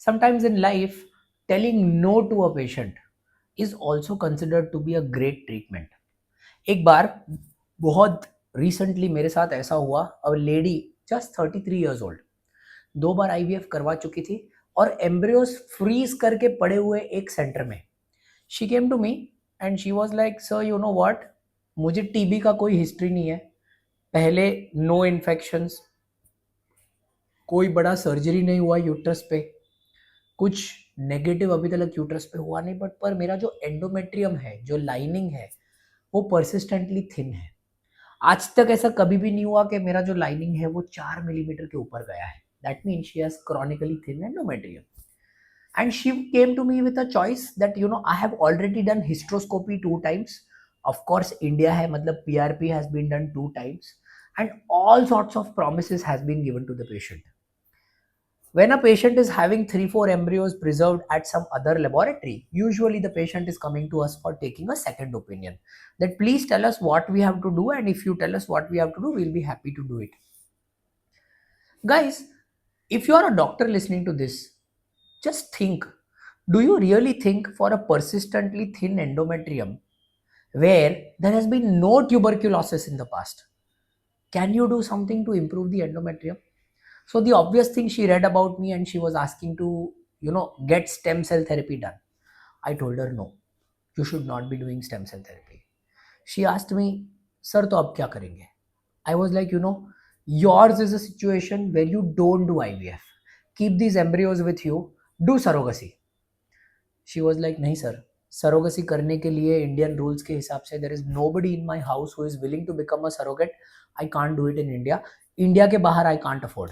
Sometimes in life, telling no to a patient is also considered to be a great treatment. एक बार बहुत recently मेरे साथ ऐसा हुआ, a lady just 33 years old, 2 bar IVF करवा चुकी थी और एम्ब्रियोस फ्रीज करके पड़े हुए एक सेंटर में. She came to me and she was like, sir you know what, मुझे टीबी का कोई हिस्ट्री नहीं है, पहले नो इन्फेक्शंस, कोई बड़ा सर्जरी नहीं हुआ यूट्रस पे, कुछ नेगेटिव अभी तक यूट्रस पे हुआ नहीं, बट पर मेरा जो एंडोमेट्रियम है, जो लाइनिंग है, वो परसिस्टेंटली थिन है. आज तक ऐसा कभी भी नहीं हुआ कि मेरा जो लाइनिंग है वो 4 मिलीमीटर के ऊपर गया है. That mean she has chronically thin endometrium. And she came to me with a choice that I have already done hysteroscopy 2 times. Of course India hai, matlab PRP has been done 2 times, and all sorts of promises has been given to the patient. When a patient is having 3-4 embryos preserved at some other laboratory, usually the patient is coming to us for taking a second opinion, that please tell us what we have to do, and if you tell us what we have to do, we'll be happy to do it. Guys, if you are a doctor listening to this, just think, do you really think for a persistently thin endometrium where there has been no tuberculosis in the past, can you do something to improve the endometrium? So the obvious thing, she read about me and she was asking to, get stem cell therapy done. I told her, no, you should not be doing stem cell therapy. She asked me, sir, to ab kya karenge? I was like, yours is a situation where you don't do IVF. Keep these embryos with you, do surrogacy. She was like, nahi sir, surrogacy करने के लिए Indian rules के हिसाब से there is nobody in my house who is willing to become a surrogate. I can't do it in India. India के बाहर I can't afford.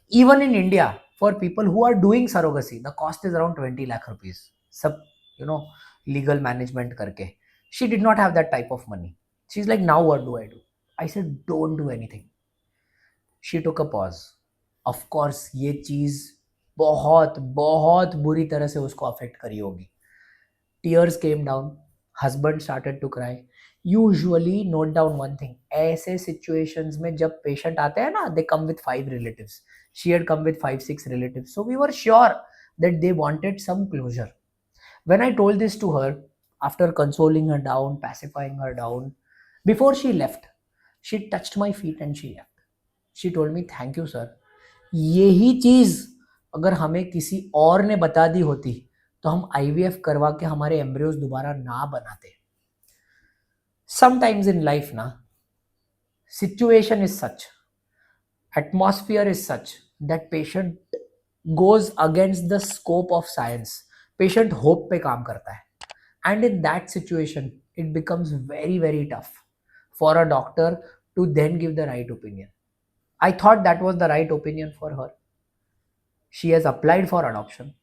Even in India, for people who are doing surrogacy, the cost is around 20 lakh rupees. Sub, legal management करके. She did not have that type of money. She's like, now what do I do? I said, don't do anything. She took a pause. Of course, ये चीज बहुत बहुत बुरी तरह से उसको affect करी होगी. Tears came down. Husband started to cry. Usually, note down one thing. ऐसे situations में जब patient आते हैं ना, they come with 5 relatives. She had come with 5-6 relatives. So we were sure that they wanted some closure. When I told this to her, after consoling her down, pacifying her down, before she left, she touched my feet and she left. She told me, thank you sir. यही चीज अगर हमें किसी और ने बता दी होती तो हम आईवीएफ करवा के हमारे एम्ब्रियोज दोबारा ना बनाते. Sometimes in life ना, situation is such, atmosphere is such that patient goes against the scope of science. Patient hope पे काम करता है, and in that situation it becomes very very tough for a doctor to then give the right opinion. I thought that was the right opinion for her. She has applied for adoption.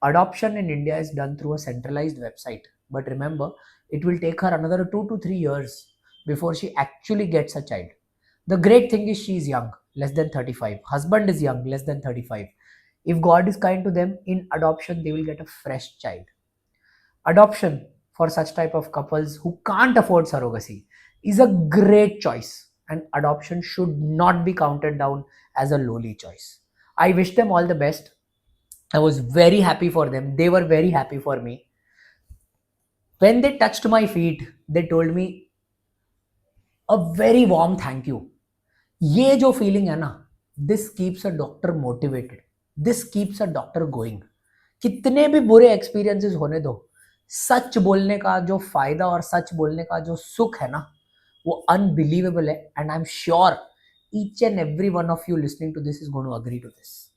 Adoption in India is done through a centralized website. But remember, it will take her another 2 to 3 years before she actually gets a child. The great thing is she is young, less than 35. Husband is young, less than 35. If God is kind to them, in adoption, they will get a fresh child. Adoption for such type of couples who can't afford surrogacy is a great choice, and adoption should not be counted down as a lowly choice. I wish them all the best. I was very happy for them. They were very happy for me. When they touched my feet, they told me a very warm thank you. ये जो feeling है ना, this keeps a doctor motivated. This keeps a doctor going. कितने भी बुरे experiences होने दो, सच बोलने का जो फायदा और सच बोलने का जो सुख है ना, वो unbelievable है. And I'm sure each and every one of you listening to this is going to agree to this.